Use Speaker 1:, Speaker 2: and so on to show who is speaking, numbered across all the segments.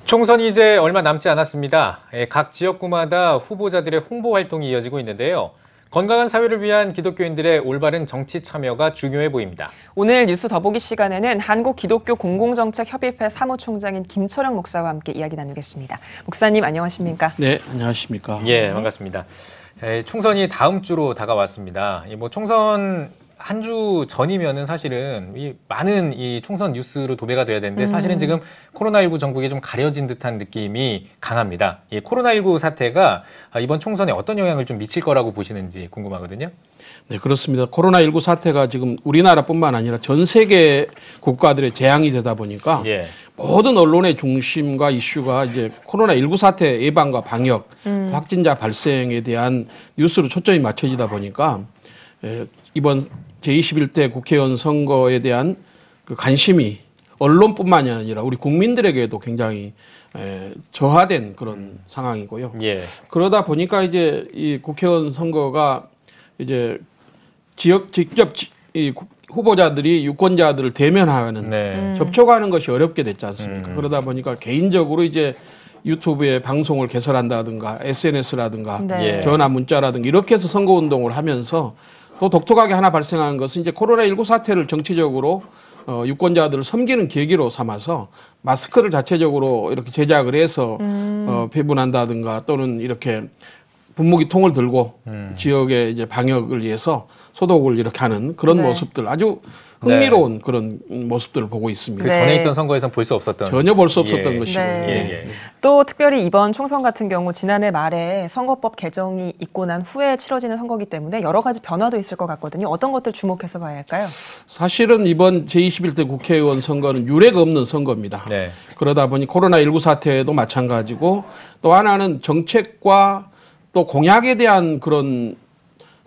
Speaker 1: 총선이 이제 얼마 남지 않았습니다. 각 지역구마다 후보자들의 홍보 활동이 이어지고 있는데요. 건강한 사회를 위한 기독교인들의 올바른 정치 참여가 중요해 보입니다. 오늘 뉴스 더보기 시간에는 한국기독교공공정책협의회 사무총장인 김철영 목사와 함께 이야기 나누겠습니다. 목사님 안녕하십니까?
Speaker 2: 네, 안녕하십니까?
Speaker 1: 예, 반갑습니다. 총선이 다음 주로 다가왔습니다. 총선 한 주 전이면은 사실은 많은 이 총선 뉴스로 도배가 돼야 되는데 사실은 지금 코로나19 전국에 좀 가려진 듯한 느낌이 강합니다. 이 코로나19 사태가 이번 총선에 어떤 영향을 좀 미칠 거라고 보시는지 궁금하거든요.
Speaker 2: 네, 그렇습니다. 코로나19 사태가 지금 우리나라뿐만 아니라 전 세계 국가들의 재앙이 되다 보니까 모든 언론의 중심과 이슈가 이제 코로나19 사태 예방과 방역, 확진자 발생에 대한 뉴스로 초점이 맞춰지다 보니까 이번 제21대 국회의원 선거에 대한 그 관심이 언론뿐만이 아니라 우리 국민들에게도 굉장히 저하된 그런 상황이고요. 그러다 보니까 이제 이 국회의원 선거가 이제 직접 이 후보자들이 유권자들을 대면하는 접촉하는 것이 어렵게 됐지 않습니까? 그러다 보니까 개인적으로 이제 유튜브에 방송을 개설한다든가 SNS라든가 전화 문자라든가 이렇게 해서 선거운동을 하면서 또 독특하게 하나 발생한 것은 이제 코로나19 사태를 정치적으로 유권자들을 섬기는 계기로 삼아서 마스크를 자체적으로 이렇게 제작을 해서 배분한다든가 또는 이렇게 분무기통을 들고 지역의 이제 방역을 위해서 소독을 이렇게 하는 그런 모습들 아주 흥미로운 그런 모습들을 보고 있습니다.
Speaker 1: 그 전에 있던 선거에서는 볼 수 없었던.
Speaker 2: 전혀 볼 수 없었던 것이고요.
Speaker 3: 또 특별히 이번 총선 같은 경우 지난해 말에 선거법 개정이 있고 난 후에 치러지는 선거이기 때문에 여러 가지 변화도 있을 것 같거든요. 어떤 것들 주목해서 봐야 할까요?
Speaker 2: 사실은 이번 제21대 국회의원 선거는 유례가 없는 선거입니다. 그러다 보니 코로나19 사태도 마찬가지고 또 하나는 정책과 또 공약에 대한 그런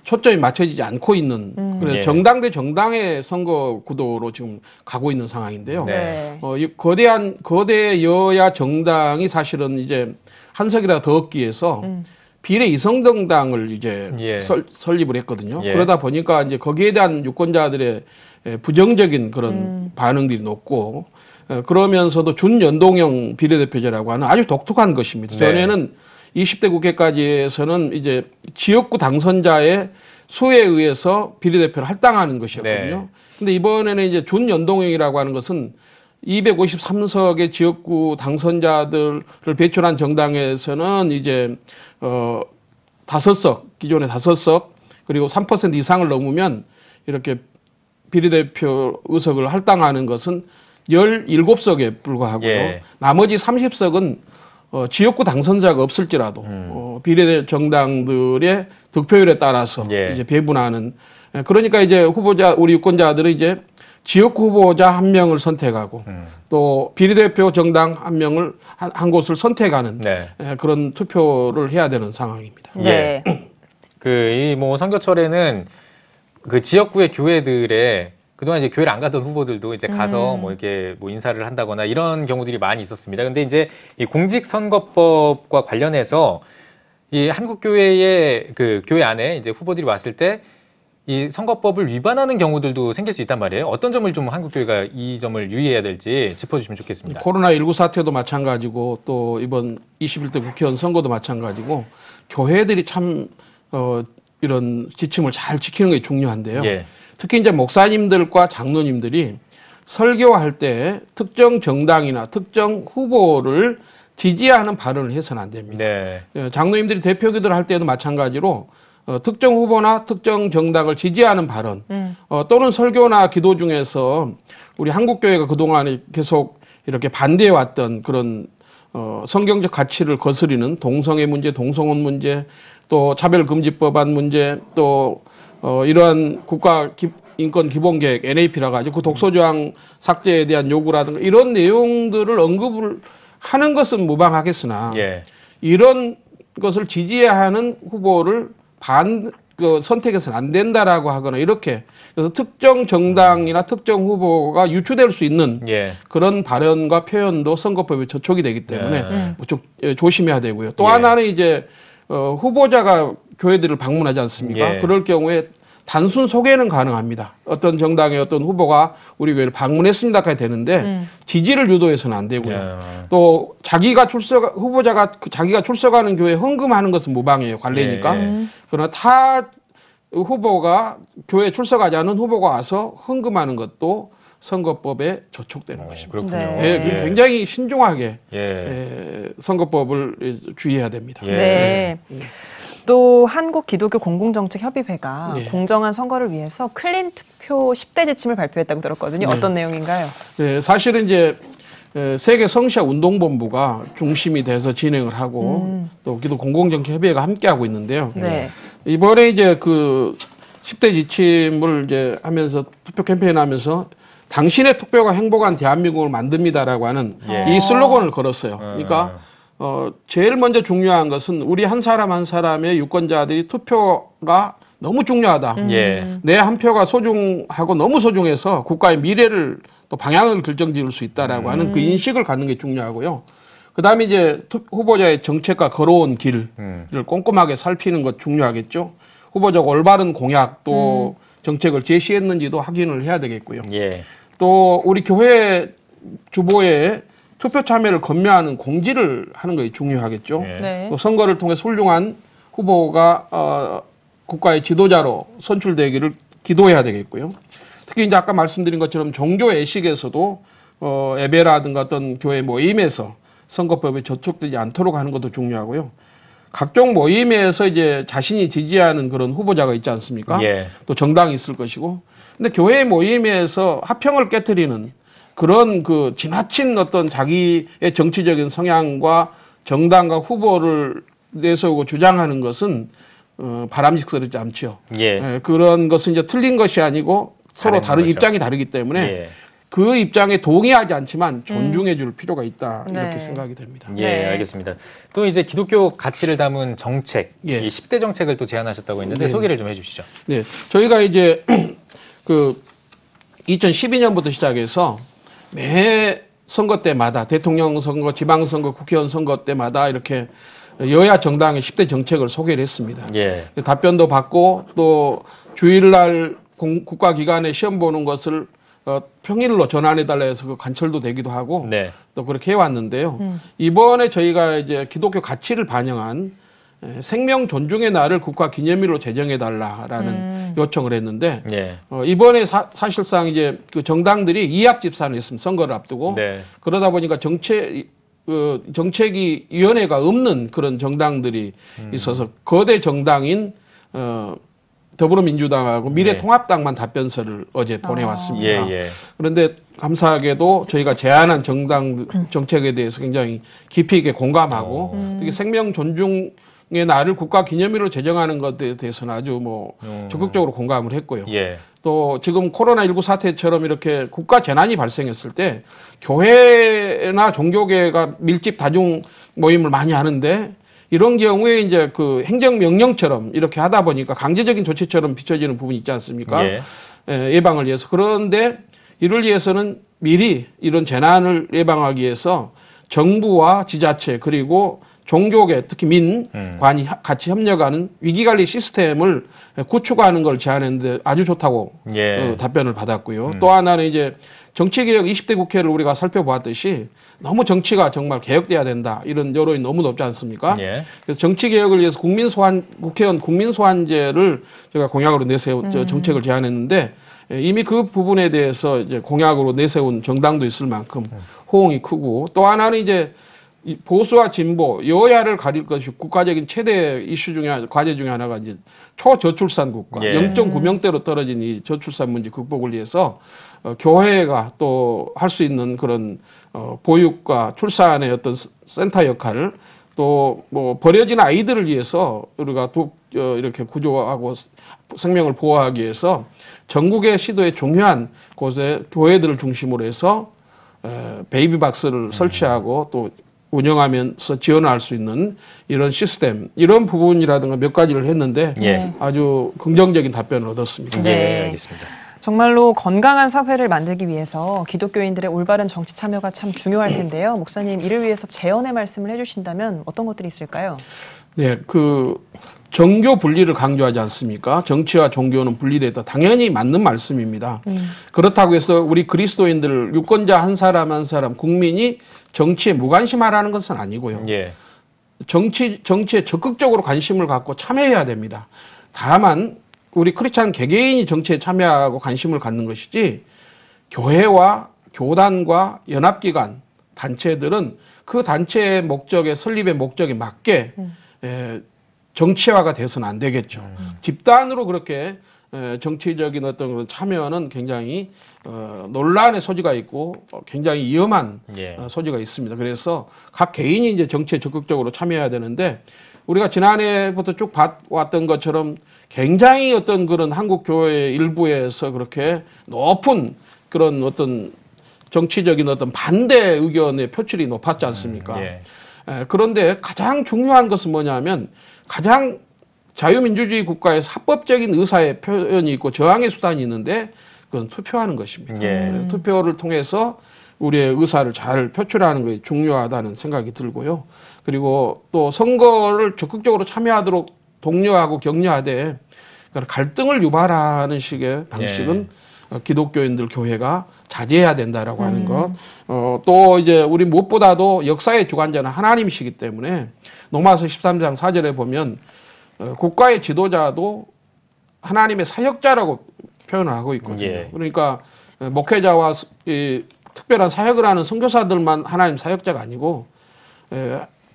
Speaker 2: 초점이 맞춰지지 않고 있는 그래서 정당 대 정당의 선거 구도로 지금 가고 있는 상황인데요. 이 거대 여야 정당이 사실은 이제 한 석이라 더 얻기 위해서 비례 이성 정당을 이제 설립을 했거든요. 그러다 보니까 이제 거기에 대한 유권자들의 부정적인 그런 반응들이 높고 그러면서도 준연동형 비례대표제라고 하는 아주 독특한 것입니다. 전에는 20대 국회까지에서는 이제 지역구 당선자의 수에 의해서 비례대표를 할당하는 것이었거든요. 근데 이번에는 이제 준연동형이라고 하는 것은 253석의 지역구 당선자들을 배출한 정당에서는 이제 5석, 기존의 5석 그리고 3% 이상을 넘으면 이렇게 비례대표 의석을 할당하는 것은 17석에 불과하고요. 나머지 30석은 지역구 당선자가 없을지라도 비례 정당들의 득표율에 따라서 이제 배분하는 그러니까 이제 우리 유권자들은 이제 지역구 후보자 한 명을 선택하고 또 비례대표 정당 한 곳을 선택하는 그런 투표를 해야 되는 상황입니다.
Speaker 1: 이 선거철에는 그 지역구의 교회들의 그동안 이제 교회를 안 가던 후보들도 이제 가서 이렇게 인사를 한다거나 이런 경우들이 많이 있었습니다. 근데 이제 이 공직선거법과 관련해서 이 한국교회의 그 교회 안에 이제 후보들이 왔을 때 이 선거법을 위반하는 경우들도 생길 수 있단 말이에요. 어떤 점을 좀 한국교회가 이 점을 유의해야 될지 짚어주시면 좋겠습니다.
Speaker 2: 코로나19 사태도 마찬가지고 또 이번 21대 국회의원 선거도 마찬가지고 교회들이 참 이런 지침을 잘 지키는 게 중요한데요. 특히 이제 목사님들과 장로님들이 설교할 때 특정 정당이나 특정 후보를 지지하는 발언을 해서는 안 됩니다. 장로님들이 대표기도를 할 때도 마찬가지로 특정 후보나 특정 정당을 지지하는 발언 또는 설교나 기도 중에서 우리 한국교회가 그동안에 계속 이렇게 반대해왔던 그런 성경적 가치를 거스리는 동성애 문제, 동성혼 문제, 또 차별금지법안 문제, 또 이러한 국가인권기본계획 NAP라고 하죠. 그 독소조항 삭제에 대한 요구라든가 이런 내용들을 언급을 하는 것은 무방하겠으나 이런 것을 지지해야 하는 후보를 선택해서는 안 된다라고 하거나 이렇게 그래서 특정 정당이나 특정 후보가 유추될 수 있는 그런 발언과 표현도 선거법에 저촉이 되기 때문에 조심해야 되고요. 또 하나는 이제 후보자가 교회들을 방문하지 않습니까? 그럴 경우에 단순 소개는 가능합니다. 어떤 정당의 어떤 후보가 우리 교회를 방문했습니다까지 되는데 지지를 유도해서는 안 되고요. 또 후보자가 자기가 출석하는 교회에 헌금하는 것은 무방해요. 관례니까. 그러나 타 후보가 교회에 출석하지 않은 후보가 와서 헌금하는 것도 선거법에 저촉되는 것입니다.
Speaker 1: 그렇군요.
Speaker 3: 네.
Speaker 2: 굉장히 신중하게 선거법을 주의해야 됩니다.
Speaker 3: 네. 또 한국기독교공공정책협의회가
Speaker 2: 네.
Speaker 3: 공정한 선거를 위해서 클린 투표 10대 지침을 발표했다고 들었거든요.
Speaker 2: 네.
Speaker 3: 어떤 내용인가요?
Speaker 2: 네, 사실은 이제 세계 성시아 운동본부가 중심이 돼서 진행을 하고 또 기독 공공정책협의회가 함께하고 있는데요.
Speaker 3: 네.
Speaker 2: 이번에 이제 그 10대 지침을 이제 하면서 투표 캠페인하면서 당신의 투표가 행복한 대한민국을 만듭니다라고 하는 이 슬로건을 걸었어요. 그러니까 제일 먼저 중요한 것은 우리 한 사람 한 사람의 유권자들이 투표가 너무 중요하다. 내 한 표가 소중하고 너무 소중해서 국가의 미래를 또 방향을 결정지을 수 있다라고 하는 그 인식을 갖는 게 중요하고요. 그다음에 이제 후보자의 정책과 걸어온 길을 꼼꼼하게 살피는 것 중요하겠죠. 후보자가 올바른 공약 또 정책을 제시했는지도 확인을 해야 되겠고요. 또 우리 교회 주보에 투표 참여를 권면하는 공지를 하는 것이 중요하겠죠.
Speaker 3: 네.
Speaker 2: 또 선거를 통해 훌륭한 후보가 국가의 지도자로 선출되기를 기도해야 되겠고요. 특히 이제 아까 말씀드린 것처럼 종교 애식에서도 예배라든가 어떤 교회 모임에서 선거법에 저촉되지 않도록 하는 것도 중요하고요. 각종 모임에서 이제 자신이 지지하는 그런 후보자가 있지 않습니까? 또 정당이 있을 것이고. 근데 교회 모임에서 화평을 깨트리는 그런 그 지나친 어떤 자기의 정치적인 성향과 정당과 후보를 내세우고 주장하는 것은 바람직스럽지 않죠. 그런 것은 이제 틀린 것이 아니고 서로 다른 거죠. 입장이 다르기 때문에 그 입장에 동의하지 않지만 존중해 줄 필요가 있다. 이렇게 생각이 됩니다.
Speaker 1: 알겠습니다. 또 이제 기독교 가치를 담은 정책, 이 10대 정책을 또 제안하셨다고 했는데 소개를 좀 해주시죠.
Speaker 2: 네, 저희가 이제 그 2012년부터 시작해서 매 선거 때마다 대통령 선거, 지방선거, 국회의원 선거 때마다 이렇게 여야 정당의 10대 정책을 소개를 했습니다. 답변도 받고 또 주일날 국가기관에 시험 보는 것을 평일로 전환해달라 해서 그 관철도 되기도 하고 또 그렇게 해왔는데요. 이번에 저희가 이제 기독교 가치를 반영한 생명 존중의 날을 국가 기념일로 제정해달라라는 요청을 했는데 이번에 사실상 이제 그 정당들이 이합 집산을 했습니다. 선거를 앞두고 그러다 보니까 정책이 위원회가 없는 그런 정당들이 있어서 거대 정당인 더불어민주당하고 미래통합당만 답변서를 어제 보내왔습니다. 그런데 감사하게도 저희가 제안한 정당 정책에 대해서 굉장히 깊이 있게 공감하고 특히 생명 존중의 날을 국가 기념일로 제정하는 것에 대해서는 아주 적극적으로 공감을 했고요. 또 지금 코로나19 사태처럼 이렇게 국가 재난이 발생했을 때 교회나 종교계가 밀집 다중 모임을 많이 하는데 이런 경우에 이제 그 행정명령처럼 이렇게 하다 보니까 강제적인 조치처럼 비춰지는 부분이 있지 않습니까? 예방을 위해서. 그런데 이를 위해서는 미리 이런 재난을 예방하기 위해서 정부와 지자체 그리고 종교계 특히 민관이 같이 협력하는 위기관리 시스템을 구축하는 걸 제안했는데 아주 좋다고 답변을 받았고요. 또 하나는 이제 정치개혁 20대 국회를 우리가 살펴보았듯이 너무 정치가 정말 개혁돼야 된다. 이런 여론이 너무 높지 않습니까? 그래서 정치개혁을 위해서 국회의원 국민소환제를 제가 공약으로 정책을 제안했는데 이미 그 부분에 대해서 이제 공약으로 내세운 정당도 있을 만큼 호응이 크고 또 하나는 이제 보수와 진보, 여야를 가릴 것이 국가적인 최대 이슈 중에 과제 중에 하나가 이제 초저출산 국가, 0.9명대로 떨어진 이 저출산 문제 극복을 위해서 교회가 또 할 수 있는 그런 보육과 출산의 어떤 센터 역할을 또 버려진 아이들을 위해서 우리가 이렇게 구조하고 생명을 보호하기 위해서 전국의 시도에 중요한 곳에 교회들을 중심으로 해서 베이비박스를 설치하고 또 운영하면서 지원할 수 있는 이런 시스템, 이런 부분이라든가 몇 가지를 했는데 아주 긍정적인 답변을 얻었습니다.
Speaker 1: 알겠습니다.
Speaker 3: 정말로 건강한 사회를 만들기 위해서 기독교인들의 올바른 정치 참여가 참 중요할 텐데요. 목사님, 이를 위해서 제언의 말씀을 해주신다면 어떤 것들이 있을까요?
Speaker 2: 네, 정교 분리를 강조하지 않습니까? 정치와 종교는 분리됐다. 당연히 맞는 말씀입니다. 그렇다고 해서 우리 그리스도인들 유권자 한 사람 한 사람 국민이 정치에 무관심하라는 것은 아니고요.
Speaker 1: 예.
Speaker 2: 정치에 적극적으로 관심을 갖고 참여해야 됩니다. 다만 우리 크리스찬 개개인이 정치에 참여하고 관심을 갖는 것이지 교회와 교단과 연합기관, 단체들은 그 단체의 목적에 설립의 목적에 맞게 정치화가 돼서는 안 되겠죠. 집단으로 그렇게 정치적인 어떤 그런 참여는 굉장히 논란의 소지가 있고 굉장히 위험한 소지가 있습니다. 그래서 각 개인이 이제 정치에 적극적으로 참여해야 되는데 우리가 지난해부터 쭉 봐왔던 것처럼 굉장히 어떤 그런 한국 교회 일부에서 그렇게 높은 그런 어떤 정치적인 어떤 반대 의견의 표출이 높았지 않습니까? 그런데 가장 중요한 것은 뭐냐면 가장 자유민주주의 국가에서 합법적인 의사의 표현이 있고 저항의 수단이 있는데 그것은 투표하는 것입니다. 그래서 투표를 통해서 우리의 의사를 잘 표출하는 것이 중요하다는 생각이 들고요. 그리고 또 선거를 적극적으로 참여하도록 독려하고 격려하되 갈등을 유발하는 식의 방식은 기독교인들 교회가 자제해야 된다라고 하는 것. 또 이제 우리 무엇보다도 역사의 주관자는 하나님이시기 때문에 로마서 13장 4절에 보면 국가의 지도자도 하나님의 사역자라고 표현을 하고 있거든요. 그러니까 목회자와 특별한 사역을 하는 선교사들만 하나님 사역자가 아니고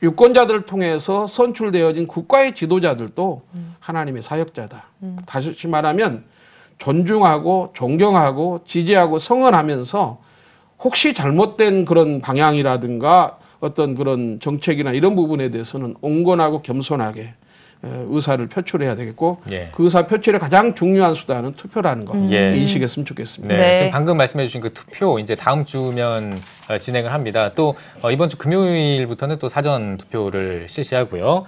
Speaker 2: 유권자들을 통해서 선출되어진 국가의 지도자들도 하나님의 사역자다. 다시 말하면 존중하고 존경하고 지지하고 성원하면서 혹시 잘못된 그런 방향이라든가 어떤 그런 정책이나 이런 부분에 대해서는 온건하고 겸손하게 의사를 표출해야 되겠고 그 의사 표출의 가장 중요한 수단은 투표라는 거 인식했으면 좋겠습니다.
Speaker 1: 네. 지금 방금 말씀해 주신 그 투표 이제 다음 주면 진행을 합니다. 또 이번 주 금요일부터는 또 사전 투표를 실시하고요.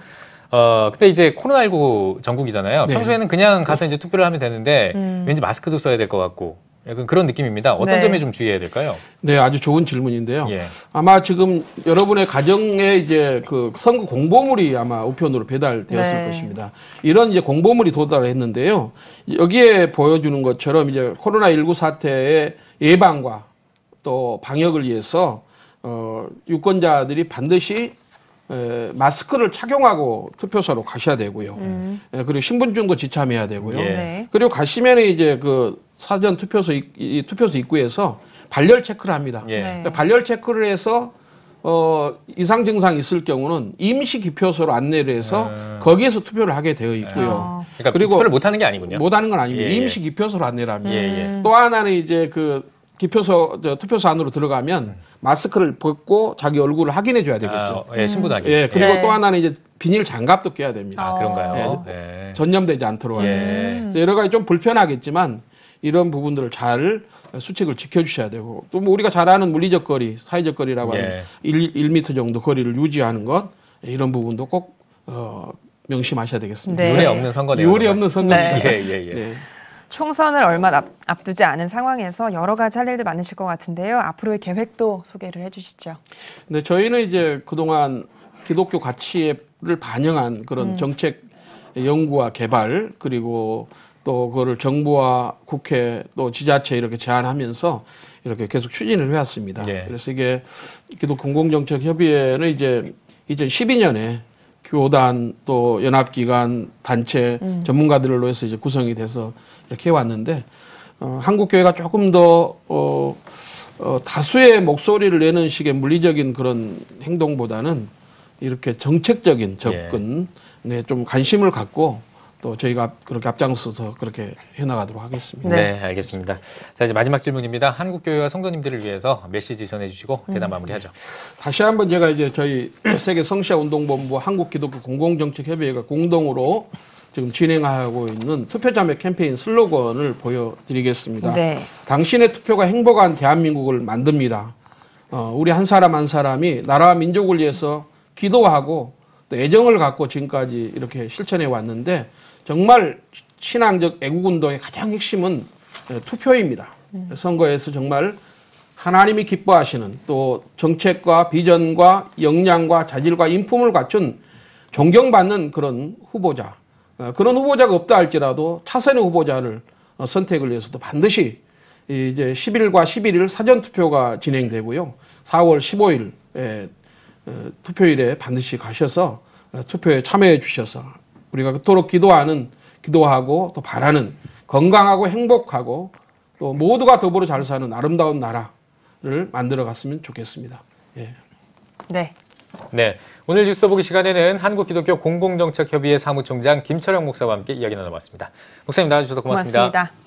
Speaker 1: 그때 이제 코로나19 전국이잖아요. 평소에는 그냥 가서 이제 투표를 하면 되는데 왠지 마스크도 써야 될 것 같고 약간 그런 느낌입니다. 어떤 점에 좀 주의해야 될까요?
Speaker 2: 네, 아주 좋은 질문인데요. 아마 지금 여러분의 가정에 이제 그 선거 공보물이 아마 우편으로 배달되었을 것입니다. 이런 이제 공보물이 도달했는데요. 여기에 보여주는 것처럼 이제 코로나19 사태의 예방과 또 방역을 위해서 유권자들이 반드시 마스크를 착용하고 투표소로 가셔야 되고요. 그리고 신분증도 지참해야 되고요. 그리고 가시면 이제 그 사전 투표소 입구에서 발열 체크를 합니다. 그러니까 발열 체크를 해서 이상 증상이 있을 경우는 임시 기표소로 안내를 해서 거기에서 투표를 하게 되어 있고요.
Speaker 1: 그러니까 그리고 투표를 못 하는 게 아니군요.
Speaker 2: 못 하는 건 아닙니다. 임시 기표소로 안내를 합니다. 또 하나는 이제 그 투표소 안으로 들어가면 마스크를 벗고 자기 얼굴을 확인해 줘야 되겠죠.
Speaker 1: 신분하게.
Speaker 2: 그리고 또 하나는 이제 비닐 장갑도 껴야 됩니다.
Speaker 1: 그런가요?
Speaker 2: 전염되지 않도록 하기 위해서. 그래서 여러 가지 좀 불편하겠지만 이런 부분들을 잘 수칙을 지켜주셔야 되고 또 뭐 우리가 잘 아는 물리적 거리, 사회적 거리라고 하는 1m 정도 거리를 유지하는 것 이런 부분도 꼭 명심하셔야 되겠습니다.
Speaker 1: 유례 없는 선거네요.
Speaker 2: 유례 없는 선거입니다.
Speaker 3: 총선을 얼마 앞두지 않은 상황에서 여러 가지 할 일들 많으실 것 같은데요. 앞으로의 계획도 소개를 해주시죠.
Speaker 2: 네, 저희는 이제 그동안 기독교 가치를 반영한 그런 정책 연구와 개발 그리고 또 그거를 정부와 국회 또 지자체 이렇게 제안하면서 이렇게 계속 추진을 해왔습니다. 그래서 이게 기독 공공정책협의회는 이제 2012년에 교단 또 연합기관 단체 전문가들로 해서 이제 구성이 돼서 이렇게 해왔는데 한국교회가 조금 더 다수의 목소리를 내는 식의 물리적인 그런 행동보다는 이렇게 정책적인 접근에 좀 관심을 갖고 또 저희가 그렇게 앞장서서 그렇게 해나가도록 하겠습니다.
Speaker 1: 네, 알겠습니다. 자, 이제 마지막 질문입니다. 한국교회와 성도님들을 위해서 메시지 전해주시고 대담 마무리하죠.
Speaker 2: 다시 한번 제가 이제 저희 세계 성시아 운동본부 한국기독교 공공정책협의회가 공동으로 지금 진행하고 있는 투표자매 캠페인 슬로건을 보여드리겠습니다. 당신의 투표가 행복한 대한민국을 만듭니다. 우리 한 사람 한 사람이 나라와 민족을 위해서 기도하고 또 애정을 갖고 지금까지 이렇게 실천해 왔는데 정말 신앙적 애국운동의 가장 핵심은 투표입니다. 선거에서 정말 하나님이 기뻐하시는 또 정책과 비전과 역량과 자질과 인품을 갖춘 존경받는 그런 후보자, 그런 후보자가 없다 할지라도 차선의 후보자를 선택을 위해서도 반드시 이제 10일과 11일 사전 투표가 진행되고요. 4월 15일 투표일에 반드시 가셔서 투표에 참여해 주셔서 우리가 그토록 기도하고 또 바라는 건강하고 행복하고 또 모두가 더불어 잘 사는 아름다운 나라를 만들어 갔으면 좋겠습니다. 예.
Speaker 3: 네.
Speaker 1: 네. 오늘 뉴스 보기 시간에는 한국기독교 공공정책협의회 사무총장 김철영 목사와 함께 이야기 나눠봤습니다. 목사님 나와주셔서 고맙습니다.
Speaker 3: 고맙습니다.